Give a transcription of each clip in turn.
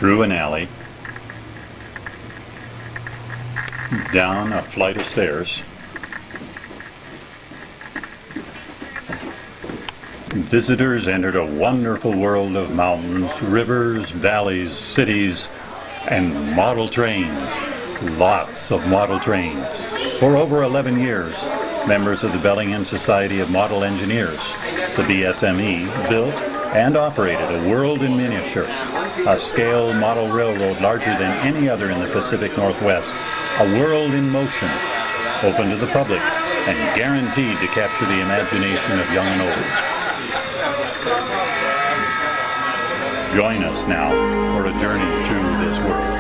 through an alley, down a flight of stairs. Visitors entered a wonderful world of mountains, rivers, valleys, cities, and model trains. Lots of model trains. For over 11 years, members of the Bellingham Society of Model Engineers, the BSME, built and operated a world in miniature, a scale model railroad larger than any other in the Pacific Northwest, a world in motion, open to the public and guaranteed to capture the imagination of young and old. Join us now for a journey through this world.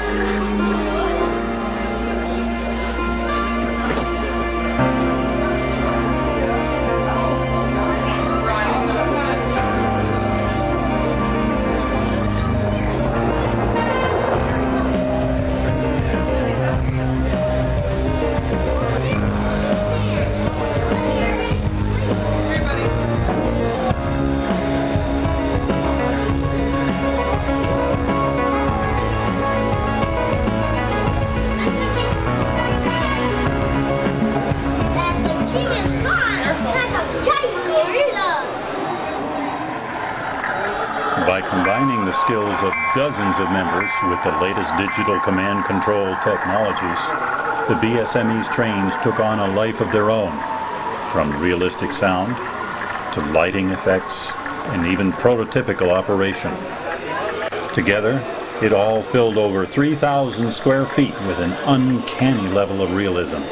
By combining the skills of dozens of members with the latest digital command control technologies, the BSME's trains took on a life of their own, from realistic sound to lighting effects and even prototypical operation. Together, it all filled over 3,000 square feet with an uncanny level of realism.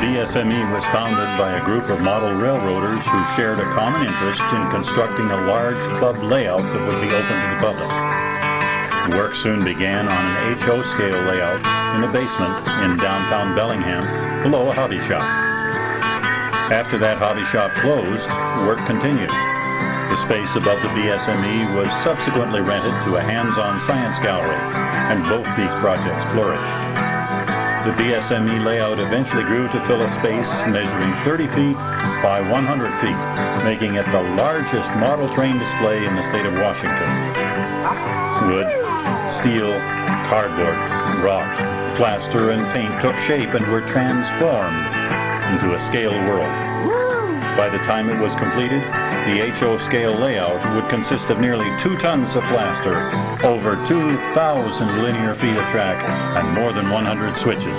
BSME was founded by a group of model railroaders who shared a common interest in constructing a large club layout that would be open to the public. Work soon began on an HO scale layout in the basement in downtown Bellingham, below a hobby shop. After that hobby shop closed, work continued. The space above the BSME was subsequently rented to a hands-on science gallery, and both these projects flourished. The BSME layout eventually grew to fill a space measuring 30 feet by 100 feet, making it the largest model train display in the state of Washington. Wood, steel, cardboard, rock, plaster, and paint took shape and were transformed into a scale world. By the time it was completed, the HO scale layout would consist of nearly 2 tons of plaster, over 2,000 linear feet of track, and more than 100 switches.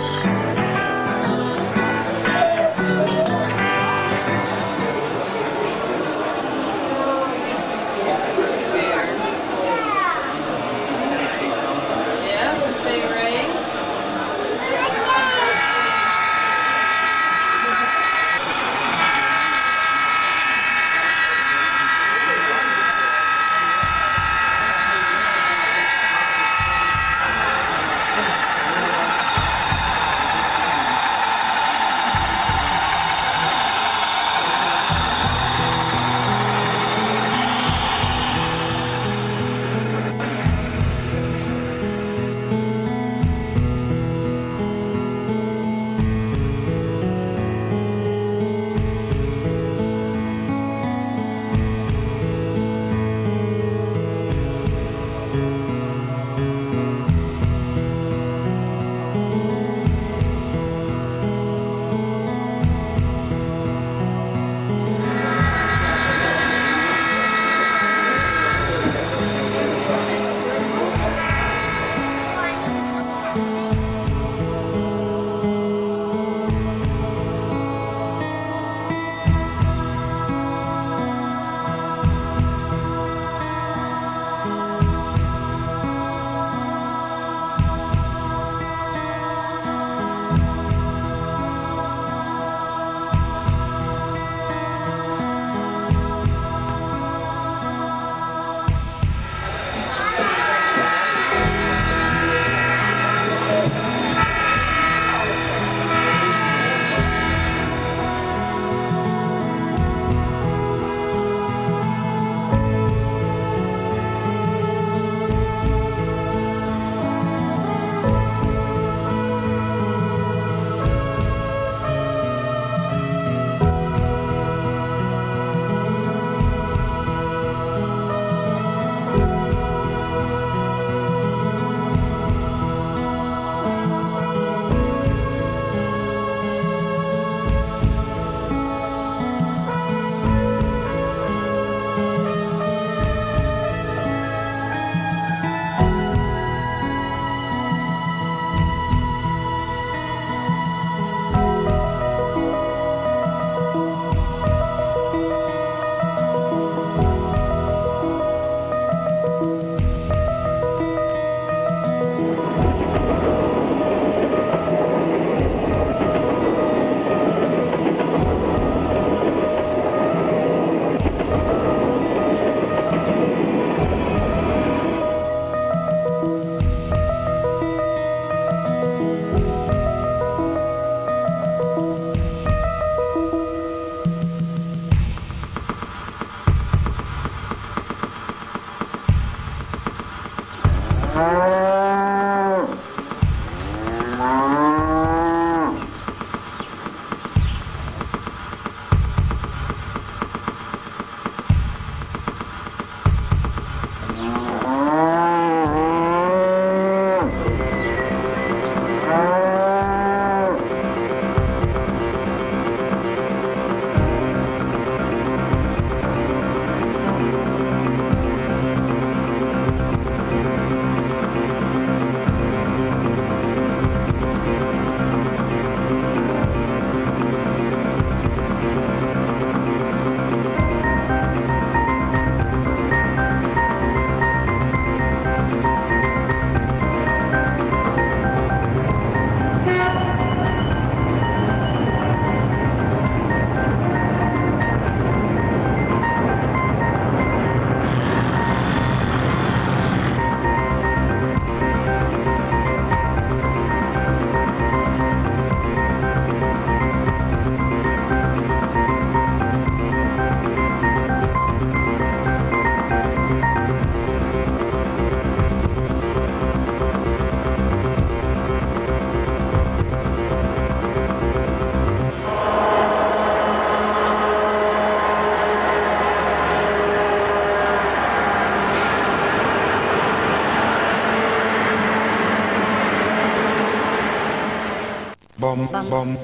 In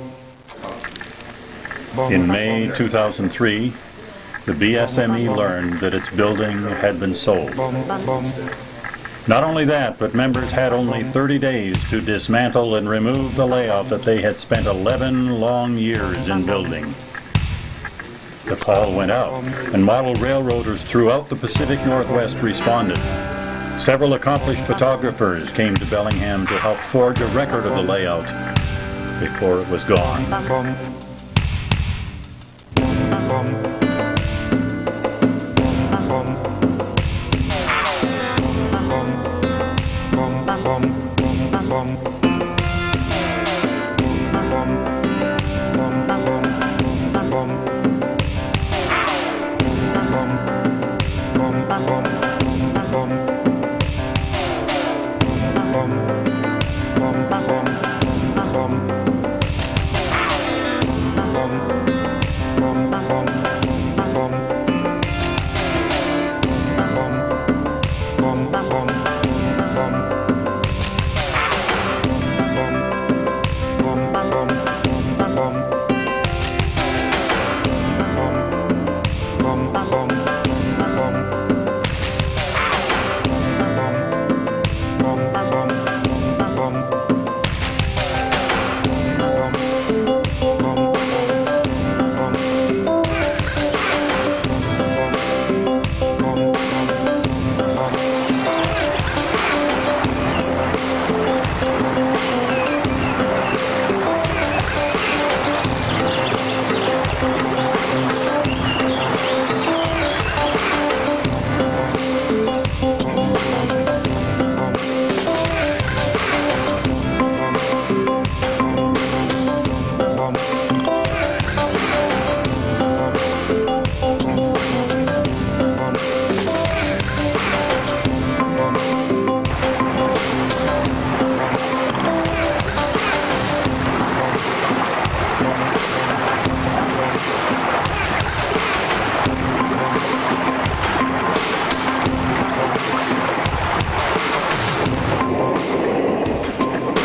May 2003, the BSME learned that its building had been sold. Not only that, but members had only 30 days to dismantle and remove the layout that they had spent 11 long years in building. The call went out, and model railroaders throughout the Pacific Northwest responded. Several accomplished photographers came to Bellingham to help forge a record of the layout before it was gone.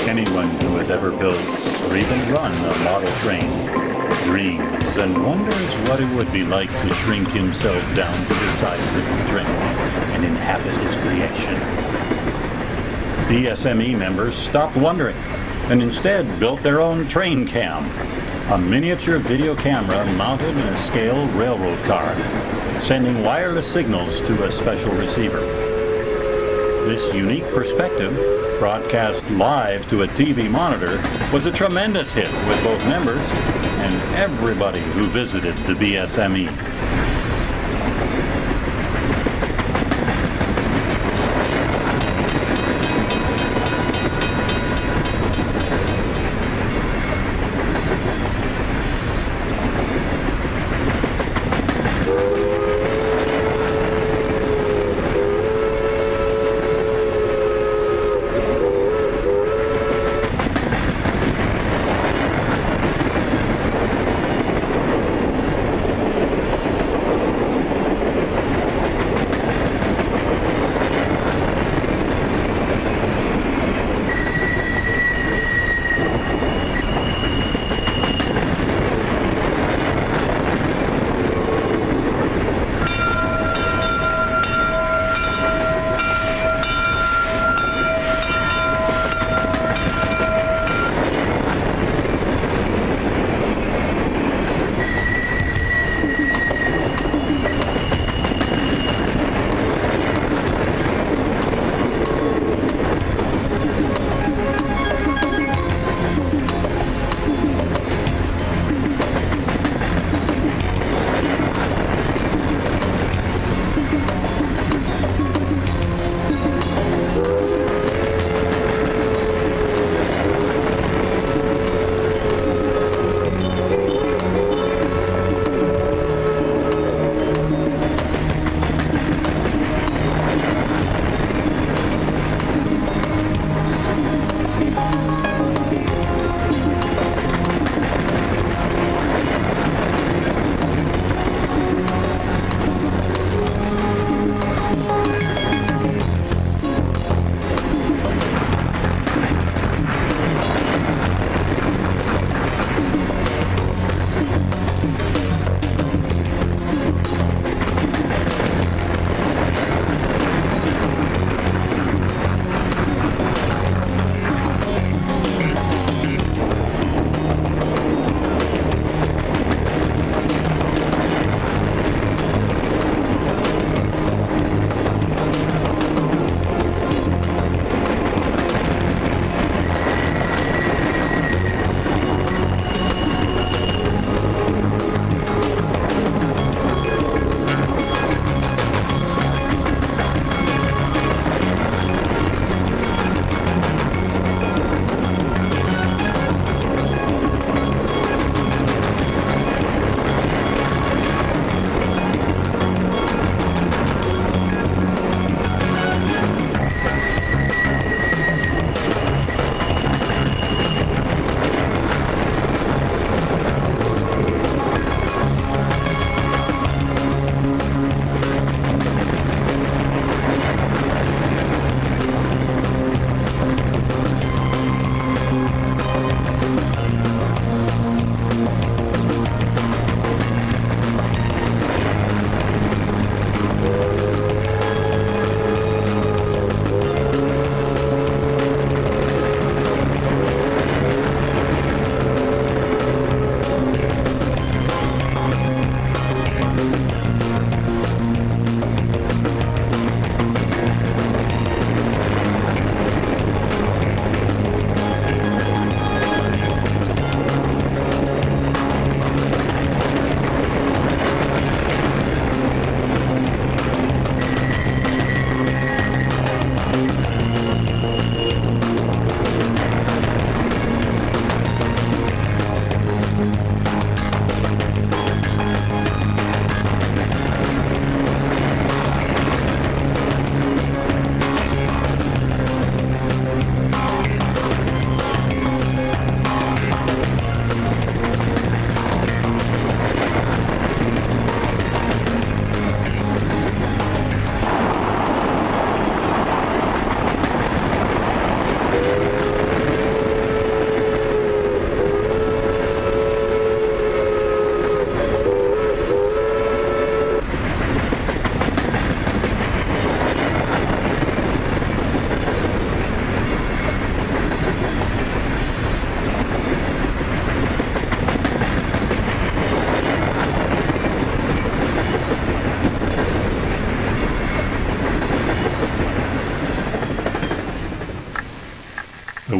Anyone who has ever built or even run a model train dreams and wonders what it would be like to shrink himself down to the size of his dreams and inhabit his creation. BSME members stopped wondering and instead built their own train cam, a miniature video camera mounted in a scale railroad car, sending wireless signals to a special receiver. This unique perspective, broadcast live to a TV monitor, was a tremendous hit with both members and everybody who visited the BSME.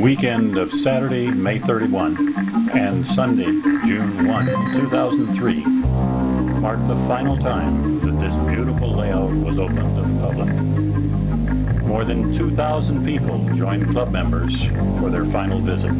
weekend of Saturday, May 31 and Sunday, June 1, 2003 marked the final time that this beautiful layout was open to the public. More than 2,000 people joined club members for their final visit.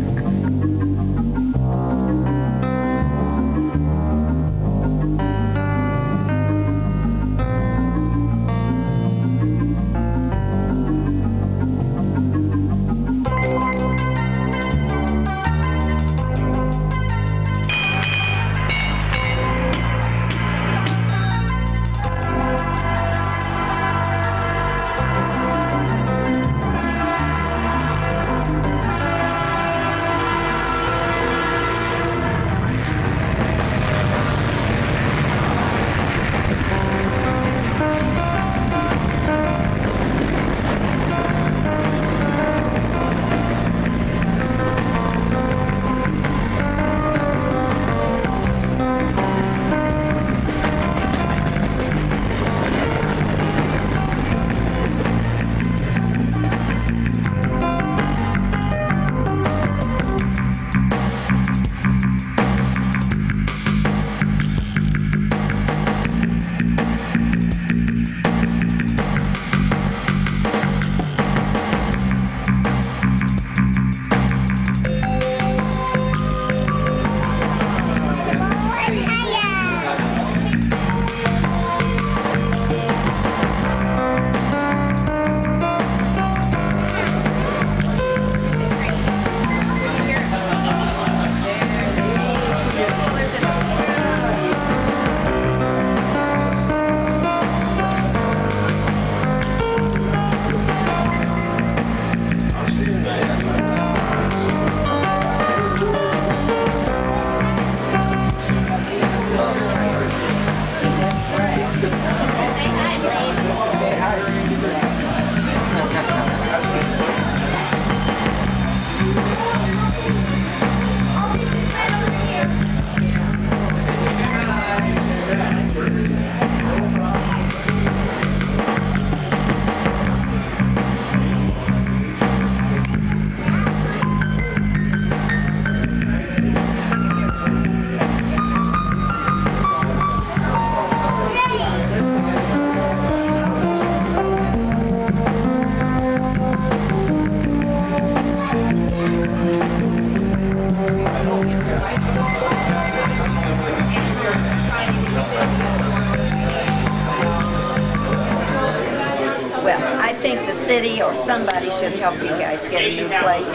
I think the city or somebody should help you guys get a new place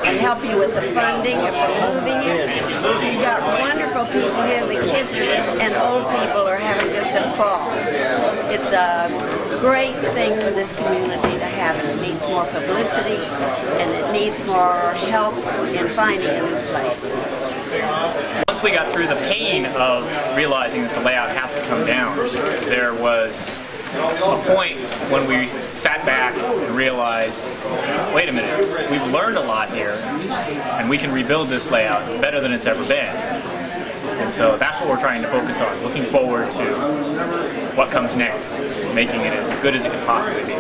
and help you with the funding and for moving it. You've got wonderful people here. The kids are just, and old people are having just a ball. It's a great thing for this community to have, and it needs more publicity and it needs more help in finding a new place. Once we got through the pain of realizing that the layout has to come down, there was a point when we sat back and realized, wait a minute, we've learned a lot here and we can rebuild this layout better than it's ever been. And so that's what we're trying to focus on, looking forward to what comes next, making it as good as it can possibly be.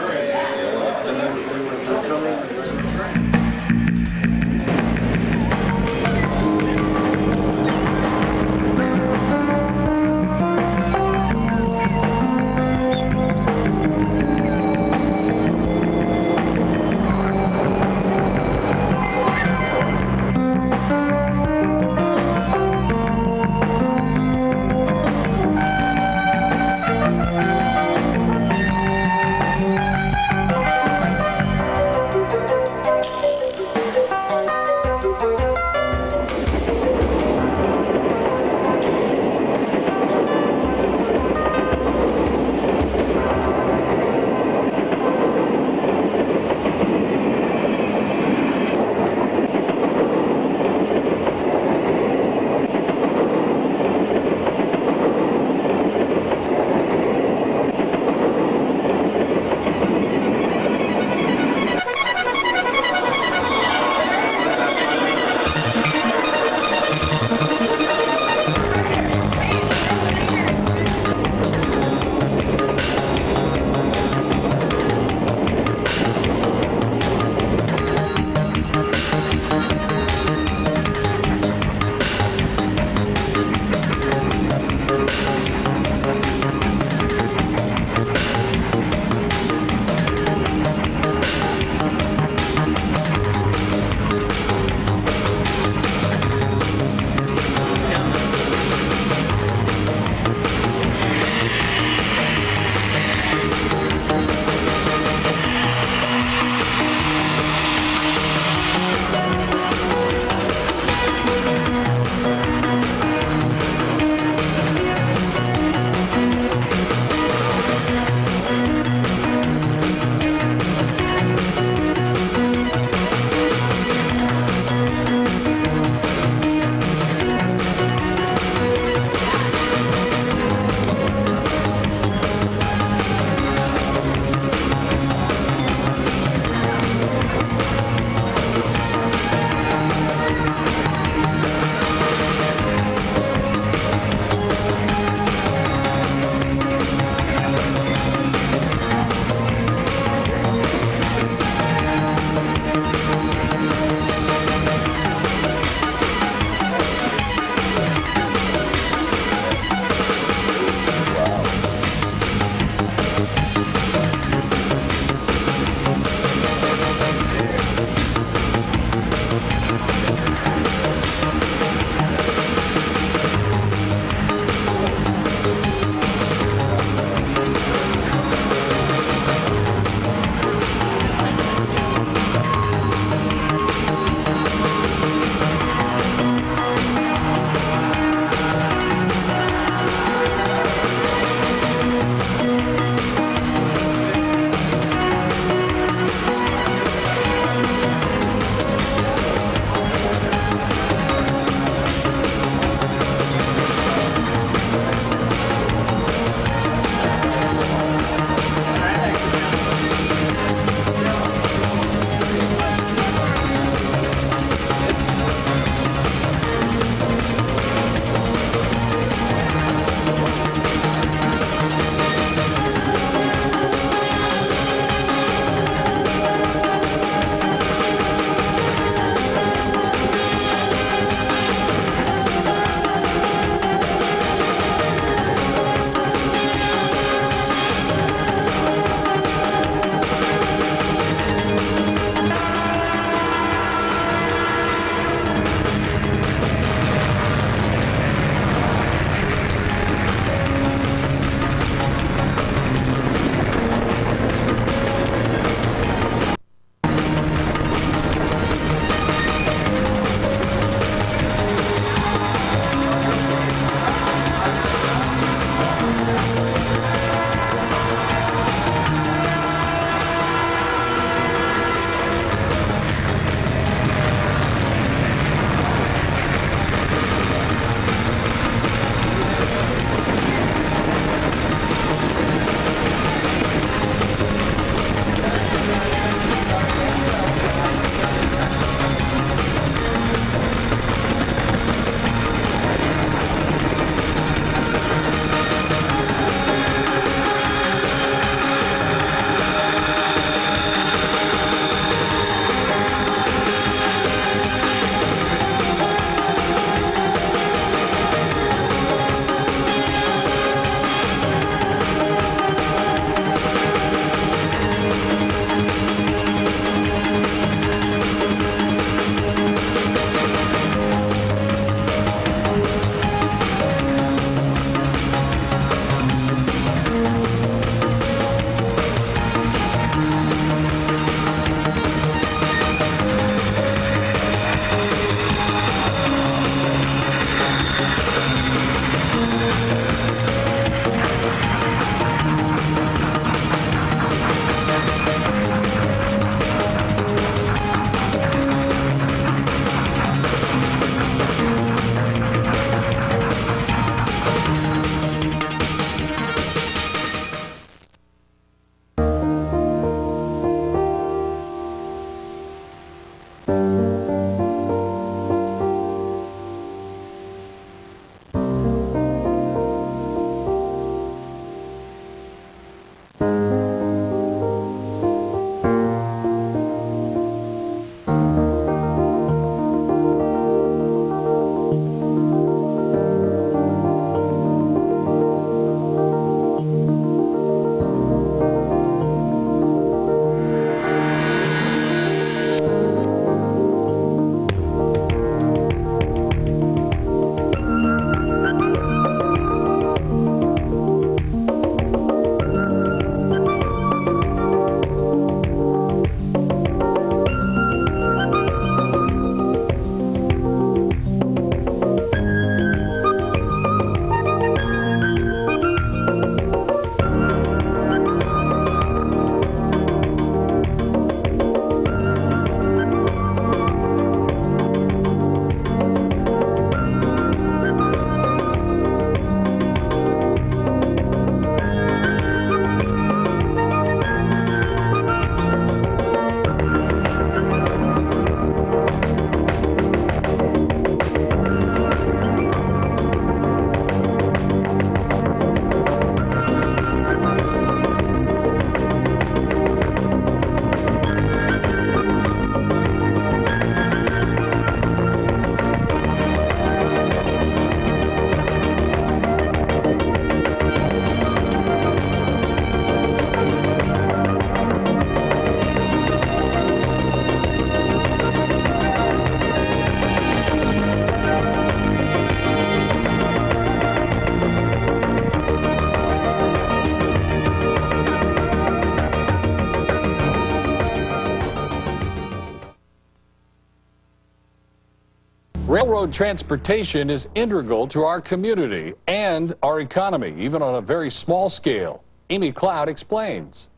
Railroad transportation is integral to our community and our economy, even on a very small scale. Amy Cloud explains.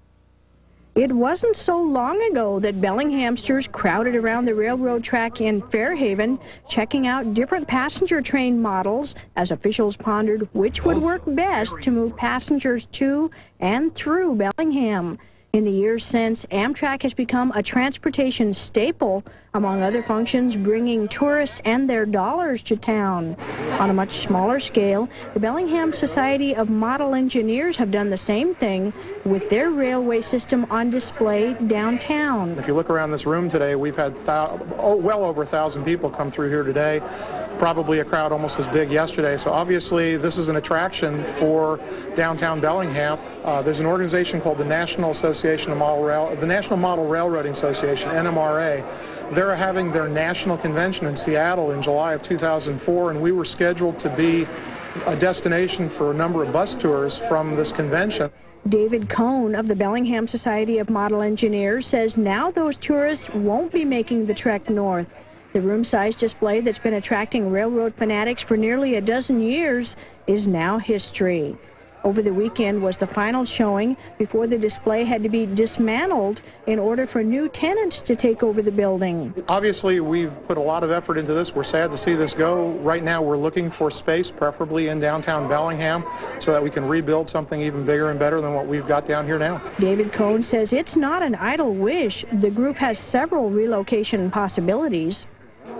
It wasn't so long ago that Bellinghamsters crowded around the railroad track in Fairhaven, checking out different passenger train models as officials pondered which would work best to move passengers to and through Bellingham. In the years since, Amtrak has become a transportation staple, among other functions, bringing tourists and their dollars to town. On a much smaller scale, the Bellingham Society of Model Engineers have done the same thing with their railway system on display downtown. If you look around this room today, we've had well over 1,000 people come through here today, probably a crowd almost as big yesterday. So obviously this is an attraction for downtown Bellingham. There's an organization called the National Model Railroading Association, NMRA. They're having their national convention in Seattle in July of 2004, and we were scheduled to be a destination for a number of bus tours from this convention. David Cohn of the Bellingham Society of Model Engineers says now those tourists won't be making the trek north. The room-size display that's been attracting railroad fanatics for nearly a dozen years is now history. Over the weekend was the final showing before the display had to be dismantled in order for new tenants to take over the building. Obviously, we've put a lot of effort into this. We're sad to see this go. Right now, we're looking for space, preferably in downtown Bellingham, so that we can rebuild something even bigger and better than what we've got down here now. David Cohn says it's not an idle wish. The group has several relocation possibilities.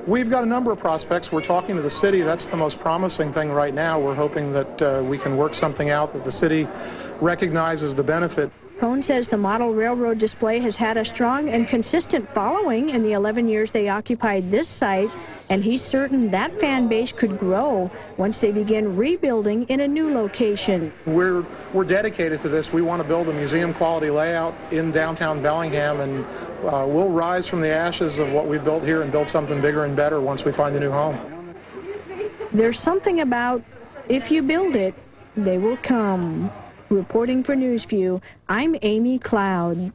We've got a number of prospects. We're talking to the city. That's the most promising thing right now. We're hoping that we can work something out that the city recognizes the benefit. Cohn says the model railroad display has had a strong and consistent following in the 11 years they occupied this site, and he's certain that fan base could grow once they begin rebuilding in a new location. We're dedicated to this. We want to build a museum-quality layout in downtown Bellingham, and we'll rise from the ashes of what we've built here and build something bigger and better once we find a new home. There's something about if you build it, they will come. Reporting for NewsView, I'm Amy Cloud.